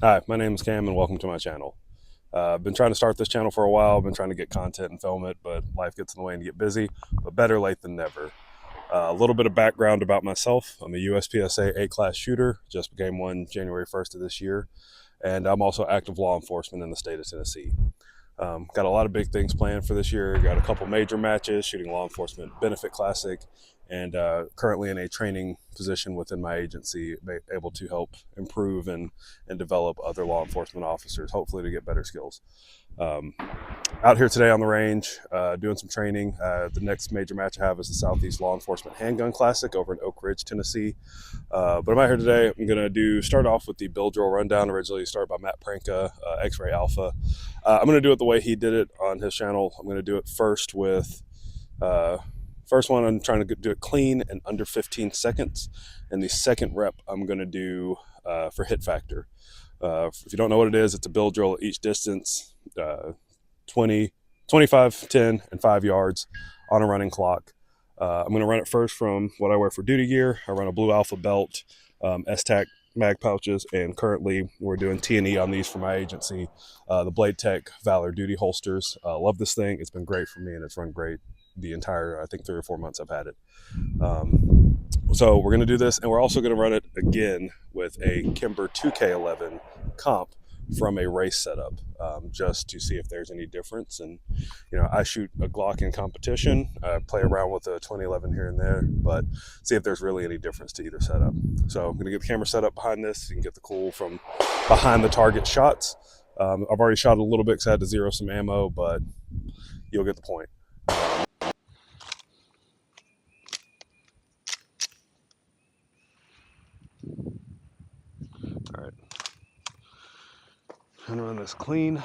Hi, my name is Cam and welcome to my channel. I've been trying to start this channel for a while. I've been trying to get content and film it, but life gets in the way and get busy, but better late than never. A little bit of background about myself. I'm a USPSA A-class shooter, just became one January 1st of this year, and I'm also active law enforcement in the state of Tennessee. Got a lot of big things planned for this year. Got a couple major matches, shooting law enforcement benefit classic, and currently in a training position within my agency, able to help improve and develop other law enforcement officers, hopefully to get better skills. Um, Out here today on the range, doing some training. The next major match I have is the Southeast Law Enforcement Handgun Classic over in Oak Ridge, Tennessee. But I'm out here today. I'm going to start off with the build drill rundown, originally started by Matt Pranka, X-Ray Alpha. I'm going to do it the way he did it on his channel. I'm going to do it first with, first one I'm trying to do it clean and under 15 seconds. And the second rep I'm going to do for hit factor. If you don't know what it is, it's a build drill at each distance, 20, 25, 10, and 5 yards on a running clock. I'm going to run it first from what I wear for duty gear. I run a Blue Alpha belt, S-Tac mag pouches, and currently we're doing T&E on these for my agency, the Blade Tech Valor Duty holsters. Love this thing. It's been great for me, and it's run great the entire, I think, 3 or 4 months I've had it. So we're going to do this, and we're also going to run it again with a Kimber 2K11 comp from a race setup, just to see if there's any difference. And I shoot a Glock in competition. I play around with a 2011 here and there, but see if there's really any difference to either setup. So I'm going to get the camera set up behind this. You can get the cool from behind the target shots. I've already shot a little bit because I had to zero some ammo, but you'll get the point. All right, I'm gonna run this clean.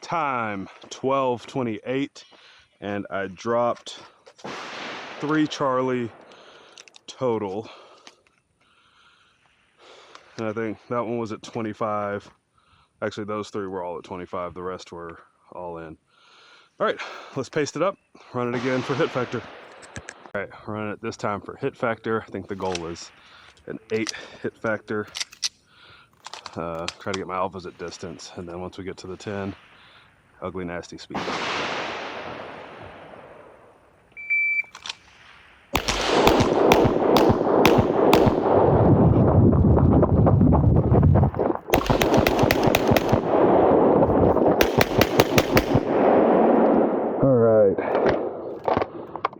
Time 12:28, and I dropped 3 Charlie total, and I think that one was at 25. Actually, those 3 were all at 25. The rest were all in. All right, let's paste it up, run it again for hit factor. All right, run it this time for hit factor. I think the goal is an 8 hit factor. Try to get my alphas at distance, and then once we get to the 10, ugly nasty speed.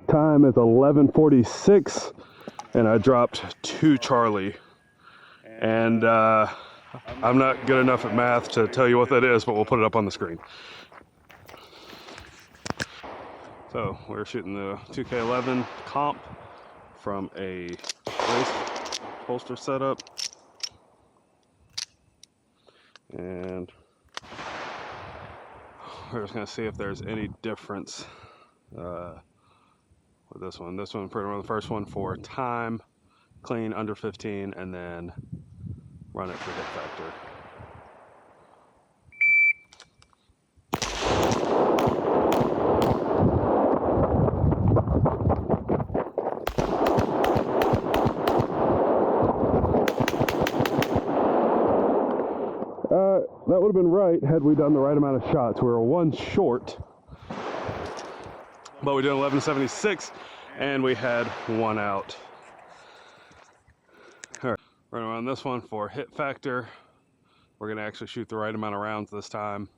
Time is 11:46, and I dropped 2 Charlie, and I'm not good enough at math to tell you what that is, but we'll put it up on the screen. So we're shooting the 2K11 comp from a race holster setup, and we're just going to see if there's any difference with this one. This one, pretty much the first one for time, clean under 15, and then run it for hit factor. That would have been right had we done the right amount of shots. We were 1 short, but we did 11:76, and we had 1 out. All right, we're gonna run this one for hit factor. We're gonna actually shoot the right amount of rounds this time.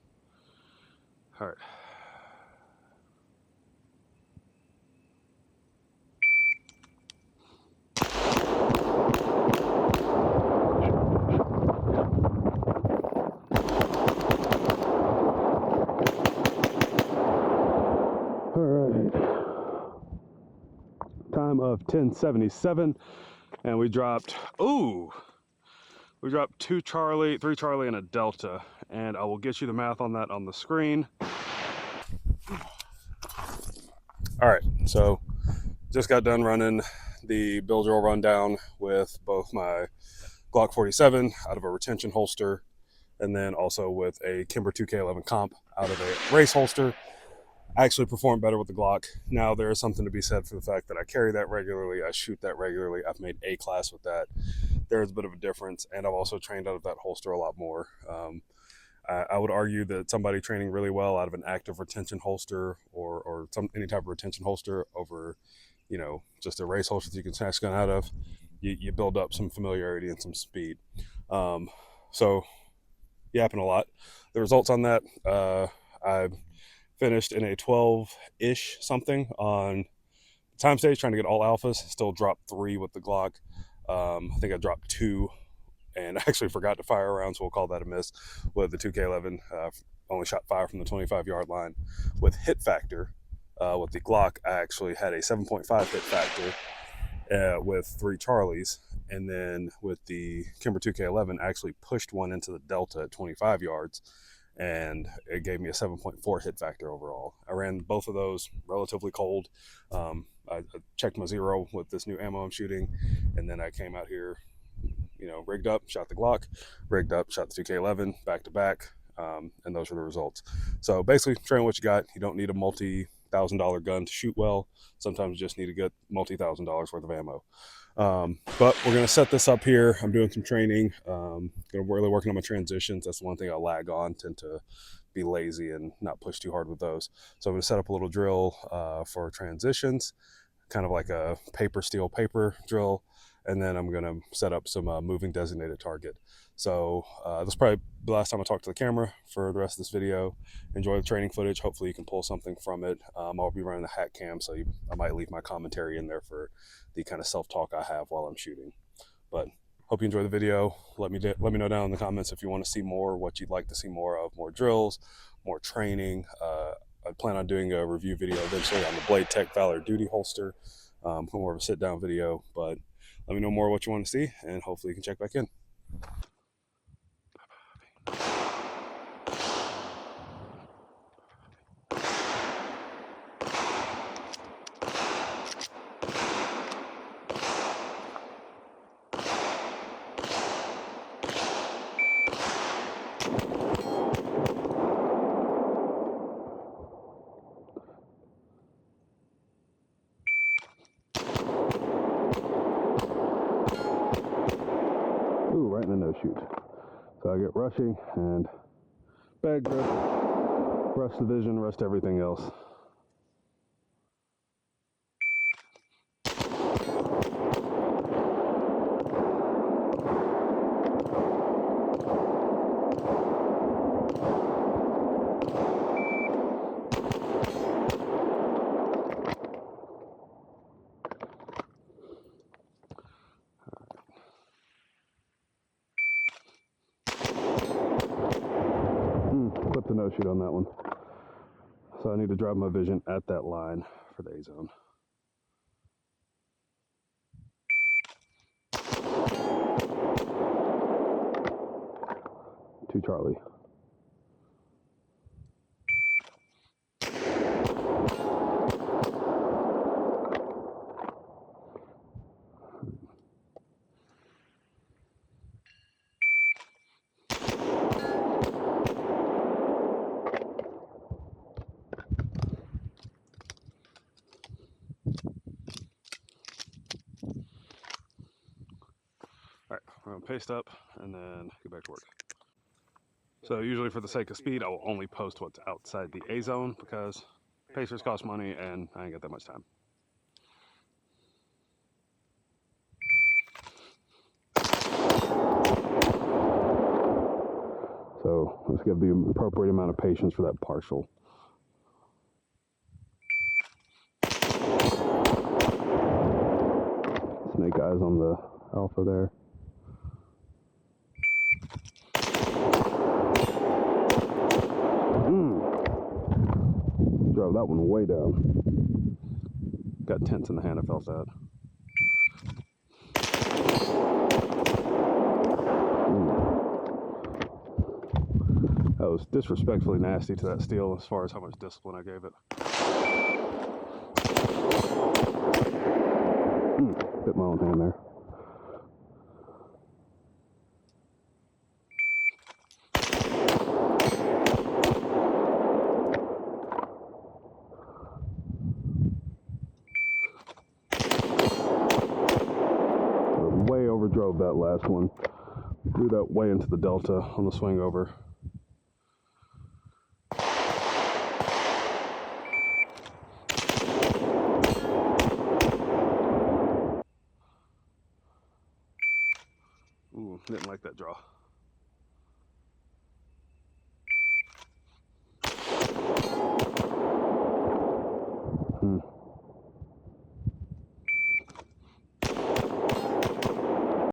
All right. Time of 10:77, and we dropped 2 Charlie, 3 Charlie, and a Delta, and I will get you the math on that on the screen. All right, so just got done running the bill drill rundown with both my Glock 47 out of a retention holster, and then also with a Kimber 2K11 comp out of a race holster. I actually perform better with the Glock. Now, there is something to be said for the fact that I carry that regularly, I shoot that regularly, I've made A class with that. There's a bit of a difference, and I've also trained out of that holster a lot more. I would argue that somebody training really well out of an active retention holster or any type of retention holster over, just a race holster that you can snatch gun out of, you build up some familiarity and some speed. So yapping a lot. The results on that, I finished in a 12-ish something on time stage, trying to get all alphas. Still dropped 3 with the Glock. I think I dropped 2 and I actually forgot to fire around, so we'll call that a miss with the 2K11. Only shot 5 from the 25-yard line. With hit factor, with the Glock, I actually had a 7.5 hit factor with 3 Charlies. And then with the Kimber 2K11, I actually pushed one into the Delta at 25 yards, and it gave me a 7.4 hit factor overall. I ran both of those relatively cold. I checked my zero with this new ammo I'm shooting, and then I came out here, rigged up, shot the Glock, rigged up, shot the 2K11 back to back, and those were the results. So basically, train what you got. You don't need a multi-$1,000 gun to shoot well. Sometimes you just need to get multi-$1,000 worth of ammo. But we're going to set this up here. I'm doing some training. Really working on my transitions. That's one thing I lag on, tend to be lazy and not push too hard with those. So I'm going to set up a little drill for transitions, kind of like a paper, steel, paper drill. And then I'm going to set up some moving designated target. So this is probably the last time I talk to the camera for the rest of this video. Enjoy the training footage. Hopefully you can pull something from it. I'll be running the hat cam, so I might leave my commentary in there for the kind of self-talk I have while I'm shooting. But hope you enjoy the video. Let me know down in the comments if you want to see more, what you'd like to see more of, more drills, more training. I plan on doing a review video eventually on the Blade Tech Valor Duty holster, more of a sit-down video, but let me know more what you want to see, and hopefully you can check back in. Ooh, right in the no shoot. So I get rushing and bag grip, rush the vision, rust everything else. Clip the no shoot on that one. So I need to drop my vision at that line for the A zone. Two Charlie. All right, we're gonna paste up and then get back to work. So usually for the sake of speed, I will only post what's outside the A zone because pacers cost money and I ain't got that much time. So let's give the appropriate amount of patience for that partial. Snake eyes on the alpha there. Drove that one way down. Got tense in the hand, I felt that. That was disrespectfully nasty to that steel as far as how much discipline I gave it. Hit my own hand there. Way overdrove that last one. Threw that way into the delta on the swing over. Ooh, didn't like that draw.